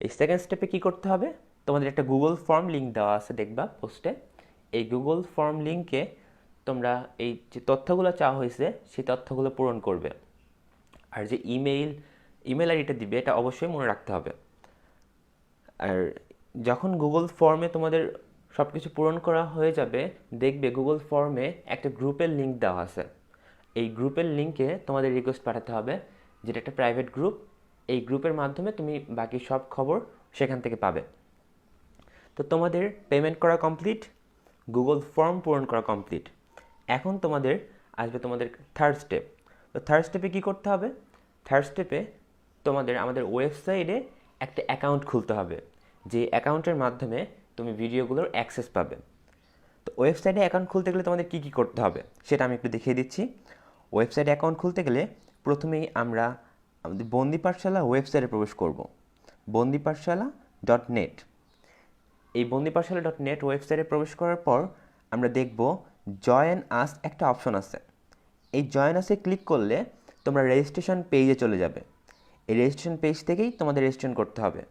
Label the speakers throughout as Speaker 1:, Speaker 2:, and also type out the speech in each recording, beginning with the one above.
Speaker 1: এই সেকেন্ড স্টেপে কী করতে হবে, তোমাদের একটা গুগল ফর্ম লিঙ্ক দেওয়া আছে দেখবা পোস্টে। এই গুগল ফর্ম লিঙ্কে তোমরা এই যে তথ্যগুলো চাওয়া হয়েছে সেই তথ্যগুলো পূরণ করবে। আর যে ইমেল আইডিটা দিবে এটা অবশ্যই মনে রাখতে হবে। আর যখন গুগল ফর্মে তোমাদের সব কিছু পূরণ করা হয়ে যাবে, দেখবে গুগল ফর্মে একটা গ্রুপের লিঙ্ক দেওয়া আছে। এই গ্রুপের লিঙ্কে তোমাদের রিকোয়েস্ট পাঠাতে হবে, যেটা একটা প্রাইভেট গ্রুপ। এই গ্রুপের মাধ্যমে তুমি বাকি সব খবর সেখান থেকে পাবে। তো তোমাদের পেমেন্ট করা কমপ্লিট, গুগল ফর্ম পূরণ করা কমপ্লিট। এখন তোমাদের আসবে তোমাদের থার্ড স্টেপ। তো থার্ড স্টেপে কী করতে হবে? থার্ড স্টেপে আমাদের ওয়েবসাইটে একটা অ্যাকাউন্ট খুলতে হবে, যে অ্যাকাউন্টের মাধ্যমে তুমি ভিডিওগুলোর অ্যাক্সেস পাবে। তো ওয়েবসাইটে অ্যাকাউন্ট খুলতে গেলে তোমাদের কী কী করতে হবে সেটা আমি একটু দেখিয়ে দিচ্ছি। ওয়েবসাইটে অ্যাকাউন্ট খুলতে গেলে প্রথমেই আমরা আমাদের বন্দি পাঠশালা ওয়েবসাইটে প্রবেশ করব, বন্দিপাঠশালা.নেট। এই বন্দিপাঠশালা.নেট ওয়েবসাইটে প্রবেশ করার পর আমরা দেখব জয়েন আস একটা অপশন আছে। এই জয়েন আসে ক্লিক করলে তোমরা রেজিস্ট্রেশন পেজে চলে যাবে। এই রেজিস্ট্রেশন পেজ থেকেই তোমাদের রেজিস্ট্রেশন করতে হবে।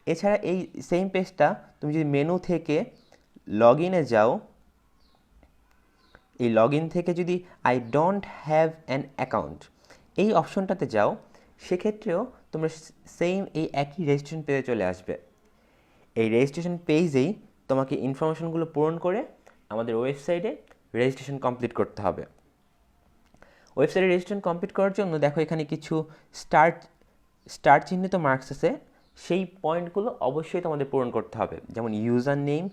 Speaker 1: এছাড়া এই সেম পেজটা তুমি যদি মেনু থেকে লগ ইনে যাও, এই লগ ইন থেকে যদি I don't have an account এই অপশনটাতে যাও, সেক্ষেত্রেও তোমরা সেম এই একই রেজিস্ট্রেশন পেজে চলে আসবে। এই রেজিস্ট্রেশন পেজেই তোমাকে ইনফরমেশনগুলো পূরণ করে আমাদের ওয়েবসাইটে রেজিস্ট্রেশন কমপ্লিট করতে হবে। ওয়েবসাইটে রেজিস্ট্রেশন কমপ্লিট করার জন্য দেখো এখানে কিছু স্টার স্টার চিহ্নিত মার্কস আছে, সেই পয়েন্টগুলো অবশ্যই তোমাদের পূরণ করতে হবে। যেমন ইউজার নেম,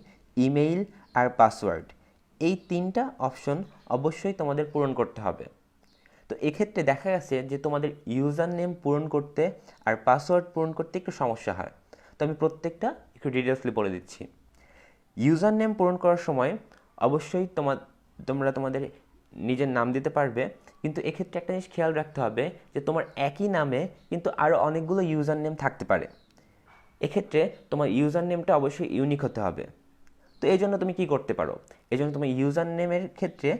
Speaker 1: ইমেইল আর পাসওয়ার্ড, এই তিনটা অপশন অবশ্যই তোমাদের পূরণ করতে হবে। তো এক্ষেত্রে দেখা গেছে যে তোমাদের ইউজার নেম পূরণ করতে আর পাসওয়ার্ড পূরণ করতে একটু সমস্যা হয়। তো আমি প্রত্যেকটা একটু ডিটেলসলি বলে দিচ্ছি। ইউজার নেম পূরণ করার সময় অবশ্যই তোমরা তোমাদের নিজের নাম দিতে পারবে, কিন্তু এক্ষেত্রে একটা জিনিস খেয়াল রাখতে হবে যে তোমার একই নামে কিন্তু আরও অনেকগুলো ইউজার নেম থাকতে পারে। এক্ষেত্রে তোমার ইউজার নেমটা অবশ্যই ইউনিক হতে হবে। তো এই জন্য তুমি কি করতে পারো, এই জন্য তোমার ইউজার নেমের ক্ষেত্রে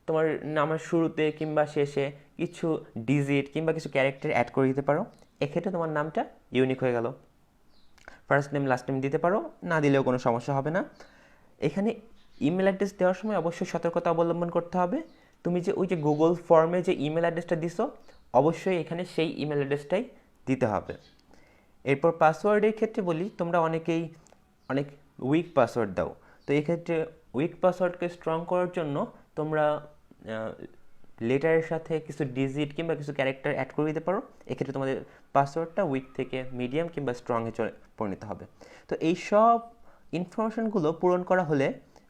Speaker 1: তোমার নামের শুরুতে কিংবা শেষে কিছু ডিজিট কিংবা কিছু ক্যারেক্টার অ্যাড করে দিতে পারো। এক্ষেত্রে তোমার নামটা ইউনিক হয়ে গেল। ফার্স্ট নেম লাস্ট নেম দিতে পারো, না দিলেও কোনো সমস্যা হবে না। এখানে ইমেল অ্যাড্রেস দেওয়ার সময় অবশ্যই সতর্কতা অবলম্বন করতে হবে। তুমি যে ওই যে গুগল ফর্মে যে ইমেল অ্যাড্রেসটা দিছো, অবশ্যই এখানে সেই ইমেল অ্যাড্রেসটাই দিতে হবে। এরপর পাসওয়ার্ডের ক্ষেত্রে বলি, তোমরা অনেকেই অনেক উইক পাসওয়ার্ড দাও। তো এক্ষেত্রে উইক পাসওয়ার্ডকে স্ট্রং করার জন্য তোমরা লেটারের সাথে কিছু ডিজিট কিংবা কিছু ক্যারেক্টার অ্যাড করে দিতে পারো। এক্ষেত্রে তোমাদের পাসওয়ার্ডটা উইক থেকে মিডিয়াম কিংবা স্ট্রংয়ে পরিণত হবে। তো এই সব ইনফরমেশনগুলো পূরণ করা হলে,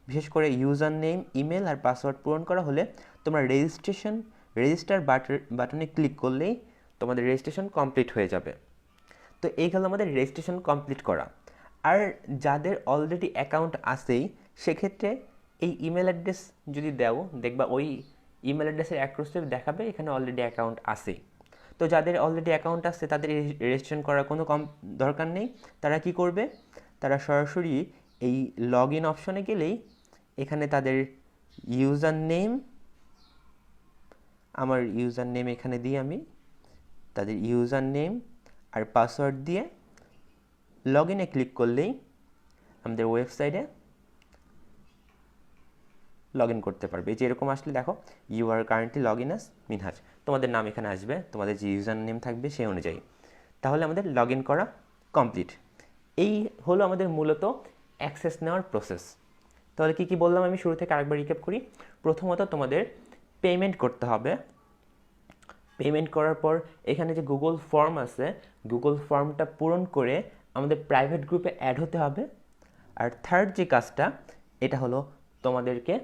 Speaker 1: বিশেষ করে ইউজার নেম, ইমেল আর পাসওয়ার্ড পূরণ করা হলে তোমরা রেজিস্টার বাটনে ক্লিক করলেই তোমাদের রেজিস্ট্রেশন কমপ্লিট হয়ে যাবে। তো এই গেল আমাদের রেজিস্ট্রেশন কমপ্লিট করা। আর যাদের অলরেডি অ্যাকাউন্ট আছেই, সেক্ষেত্রে এই ইমেল অ্যাড্রেস যদি দাও, দেখবা ওই ইমেল অ্যাড্রেসের অ্যাক্রোসে দেখাবে এখানে অলরেডি অ্যাকাউন্ট আছেই। তো যাদের অলরেডি অ্যাকাউন্ট আছে তাদের রেজিস্ট্রেশন করার কোনো দরকার নেই। তারা কি করবে, তারা সরাসরি এই লগ ইন অপশনে গেলেই এখানে তাদের ইউজার নেম, আমার ইউজার নেম এখানে দিই আমি, তাদের ইউজার নেম আর পাসওয়ার্ড দিয়ে লগ ইনে ক্লিক করলেই আমাদের ওয়েবসাইটে লগ ইন করতে পারবে। এই যে এরকম আসলে দেখো you are currently log in as Minhaj, তোমাদের নাম এখানে আসবে, তোমাদের যে ইউজার নেম থাকবে সেই অনুযায়ী। তাহলে আমাদের লগ ইন করা কমপ্লিট। এই হলো আমাদের মূলত অ্যাক্সেস নেওয়ার প্রসেস। তাহলে কী কী বললাম আমি শুরু থেকে আরেকবার রিক্যাপ করি। প্রথমত তোমাদের পেমেন্ট করতে হবে। পেমেন্ট করার পর এখানে যে গুগল ফর্ম আছে, গুগল ফর্মটা পূরণ করে আমাদের প্রাইভেট গ্রুপে অ্যাড হতে হবে। আর থার্ড যে কাজটা, এটা হলো তোমাদেরকে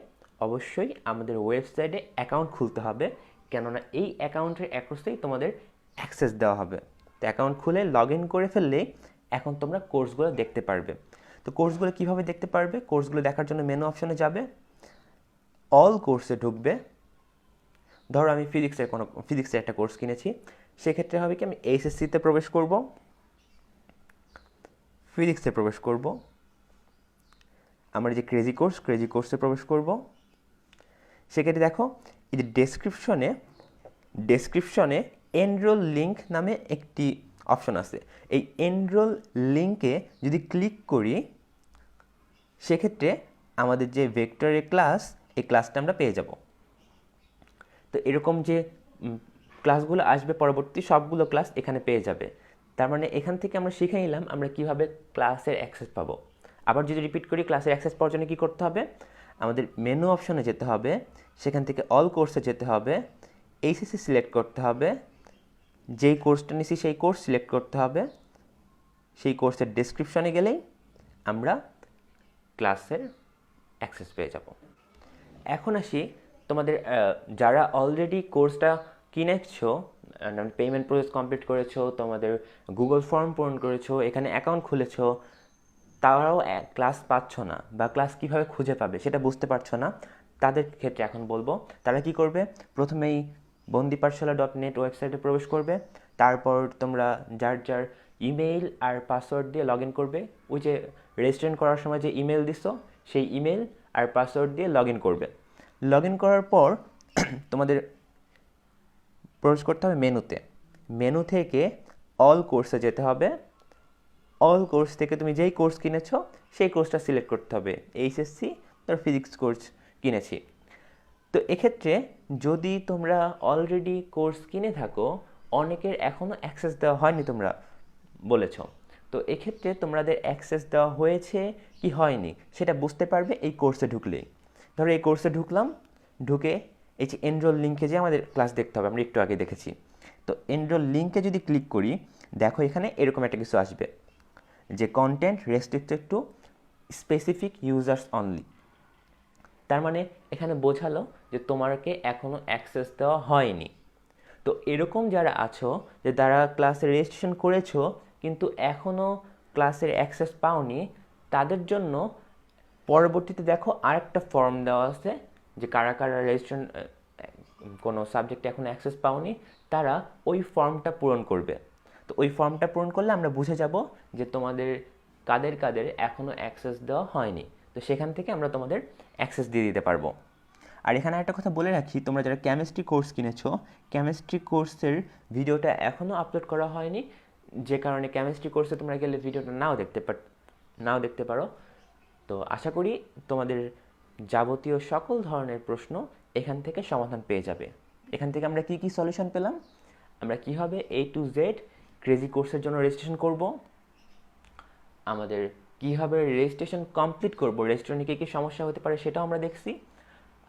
Speaker 1: অবশ্যই আমাদের ওয়েবসাইটে অ্যাকাউন্ট খুলতে হবে, কেননা এই অ্যাকাউন্টের অ্যাক্সেসেই তোমাদের অ্যাক্সেস দেওয়া হবে। তো অ্যাকাউন্ট খুলে লগ ইন করে ফেললেই এখন তোমরা কোর্সগুলো দেখতে পারবে। তো কোর্সগুলো কীভাবে দেখতে পারবে, কোর্সগুলো দেখার জন্য মেনু অপশনে যাবে, অল কোর্সে ঢুকবে। ধরো আমি ফিজিক্সের একটা কোর্স কিনেছি, সেক্ষেত্রে হবে কি আমি এইচএসসিতে প্রবেশ করব, ফিজিক্সে প্রবেশ করব, আমার যে ক্রেজি কোর্সে প্রবেশ করব। সেক্ষেত্রে দেখো এই যে ডেসক্রিপশনে এনরোল লিঙ্ক নামে একটি অপশন আছে। এই এনরোল লিঙ্কে যদি ক্লিক করি সেক্ষেত্রে আমাদের যে ভেক্টরের ক্লাস, এই ক্লাসটা আমরা পেয়ে যাব। তো এরকম যে ক্লাসগুলো আসবে পরবর্তী সবগুলো ক্লাস এখানে পেয়ে যাবে। তার মানে এখান থেকে আমরা শিখে নিলাম আমরা কীভাবে ক্লাসের অ্যাক্সেস পাবো। আবার যদি রিপিট করি, ক্লাসের অ্যাক্সেস পাওয়ার জন্য কী করতে হবে, আমাদের মেনু অপশনে যেতে হবে, সেখান থেকে অল কোর্সে যেতে হবে, এইচএসসি সিলেক্ট করতে হবে, যেই কোর্সটা নিছি সেই কোর্স সিলেক্ট করতে হবে, সেই কোর্সের ডেসক্রিপশনে গেলেই আমরা ক্লাসের অ্যাক্সেস পেয়ে যাব। এখন আসি তোমাদের যারা অলরেডি কোর্সটা কিনেছো, পেমেন্ট প্রসেস কমপ্লিট করেছো, তোমাদের গুগল ফর্ম পূরণ করেছো, এখানে অ্যাকাউন্ট খুলেছো, তারাও ক্লাস পাচ্ছ না বা ক্লাস কীভাবে খুঁজে পাবে সেটা বুঝতে পারছো না, তাদের ক্ষেত্রে এখন বলবো তারা কি করবে। প্রথমেই বন্দিপাঠশালা.net ওয়েবসাইটে প্রবেশ করবে, তারপর তোমরা যার যার ইমেইল আর পাসওয়ার্ড দিয়ে লগ ইন করবে। ওই যে রেজিস্ট্রেশন করার সময় যে ইমেল দিছো সেই ইমেল আর পাসওয়ার্ড দিয়ে লগ ইন করবে। লগ ইন করার পর তোমাদের প্রবেশ করতে হবে মেনুতে। মেনু থেকে অল কোর্সে যেতে হবে। অল কোর্স থেকে তুমি যেই কোর্স কিনেছো সেই কোর্সটা সিলেক্ট করতে হবে। এইচএসসি তার ফিজিক্স কোর্স কিনেছি। তো এক্ষেত্রে যদি তোমরা অলরেডি কোর্স কিনে থাকো, অনেকের এখনও অ্যাক্সেস দেওয়া হয়নি তোমরা বলেছো, তো এক্ষেত্রে তোমাদের অ্যাক্সেস দেওয়া হয়েছে কি হয়নি সেটা বুঝতে পারবে এই কোর্সে ঢুকলেই। ধরো এই কোর্সে ঢুকলাম, ঢুকে এই যে এনরোল লিঙ্কে যে আমাদের ক্লাস দেখতে হবে, আমরা একটু আগে দেখেছি। তো এনরোল লিঙ্কে যদি ক্লিক করি, দেখো এখানে এরকম একটা কিছু আসবে যে content restricted two specific users only. তার মানে এখানে বোঝালো যে তোমাকে এখনও অ্যাক্সেস দেওয়া হয়নি। তো এরকম যারা আছো যে তারা ক্লাসে রেজিস্ট্রেশন করেছো কিন্তু এখনও ক্লাসের অ্যাক্সেস পাওনি, তাদের জন্য পরবর্তীতে দেখো আরেকটা ফর্ম দেওয়া আছে যে কারা কারা রেজিস্ট্রেশন কোনো সাবজেক্টে এখন অ্যাক্সেস পাওনি, তারা ওই ফর্মটা পূরণ করবে। তো ওই ফর্মটা পূরণ করলে আমরা বুঝে যাব যে তোমাদের কাদের কাদের এখনও অ্যাক্সেস দেওয়া হয়নি। তো সেখান থেকে আমরা তোমাদের অ্যাক্সেস দিয়ে দিতে পারবো। আর এখানে একটা কথা বলে রাখি, তোমরা যারা কেমিস্ট্রি কোর্স কিনেছো, কেমিস্ট্রি কোর্সের ভিডিওটা এখনও আপলোড করা হয়নি, যে কারণে কেমিস্ট্রি কোর্সে তোমরা গেলে ভিডিওটা নাও দেখতে পারো। তো আশা করি তোমাদের যাবতীয় সকল ধরনের প্রশ্ন এখান থেকে সমাধান পেয়ে যাবে। এখান থেকে আমরা কি কি সলিউশন পেলাম, আমরা কীভাবে A to Z ক্রেজি কোর্সের জন্য রেজিস্ট্রেশন করব, আমাদের কীভাবে রেজিস্ট্রেশন কমপ্লিট করব, রেজিস্ট্রেশনে কী কী সমস্যা হতে পারে সেটাও আমরা দেখছি,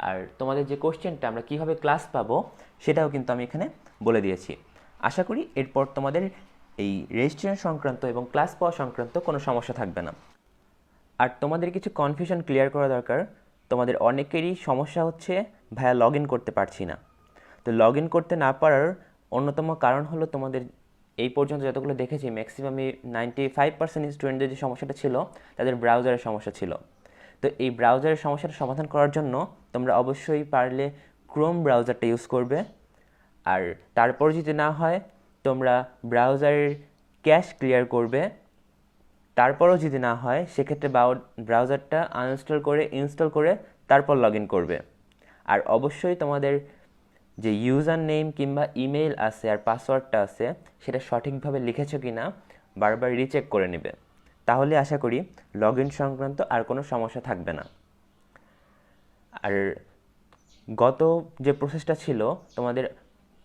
Speaker 1: আর তোমাদের যে কোশ্চেনটা আমরা কীভাবে ক্লাস পাবো সেটাও কিন্তু আমি এখানে বলে দিয়েছি। আশা করি এরপর তোমাদের এই রেজিস্ট্রেশন সংক্রান্ত এবং ক্লাস পাওয়া সংক্রান্ত কোনো সমস্যা থাকবে না। আর তোমাদের কিছু কনফিউশন ক্লিয়ার করা দরকার। তোমাদের অনেকেরই সমস্যা হচ্ছে ভাইয়া লগ ইন করতে পারছি না। তো লগ ইন করতে না পারার অন্যতম কারণ হলো তোমাদের এই পর্যন্ত যতগুলো দেখেছি ম্যাক্সিমামই 95% স্টুডেন্টদের যে সমস্যাটা ছিল তাদের ব্রাউজারের সমস্যা ছিল। তো এই ব্রাউজারের সমস্যাটা সমাধান করার জন্য তোমরা অবশ্যই পারলে ক্রোম ব্রাউজারটা ইউজ করবে। আর তারপর যদি না হয় তোমরা ব্রাউজারের ক্যাশ ক্লিয়ার করবে। তারপরও যদি না হয় সেক্ষেত্রে ব্রাউজারটা ইনস্টল করে তারপর লগ ইন করবে। আর অবশ্যই তোমাদের যে ইউজার নেম কিংবা ইমেইল আছে আর পাসওয়ার্ডটা আছে সেটা সঠিকভাবে লিখেছো কি না বারবার রিচেক করে নেবে। তাহলে আশা করি লগ ইন সংক্রান্ত আর কোনো সমস্যা থাকবে না। আর গত যে প্রসেসটা ছিল তোমাদের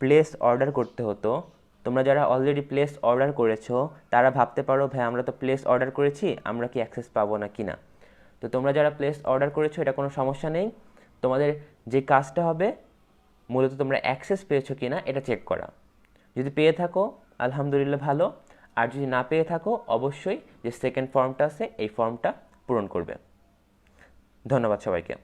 Speaker 1: প্লেস অর্ডার করতে হতো, তোমরা যারা অলরেডি প্লেস অর্ডার করেছো তারা ভাবতে পারো ভাই আমরা তো প্লেস অর্ডার করেছি, আমরা কি অ্যাক্সেস পাবো না কি না। তো তোমরা যারা প্লেস অর্ডার করেছো এটা কোনো সমস্যা নেই। তোমাদের যে কাজটা হবে মূলত তোমরা অ্যাক্সেস পেয়েছো কি না এটা চেক করা। যদি পেয়ে থাকো আলহামদুলিল্লাহ ভালো, আর যদি না পেয়ে থাকো অবশ্যই যে সেকেন্ড ফর্মটা আছে এই ফর্মটা পূরণ করবে। ধন্যবাদ সবাইকে।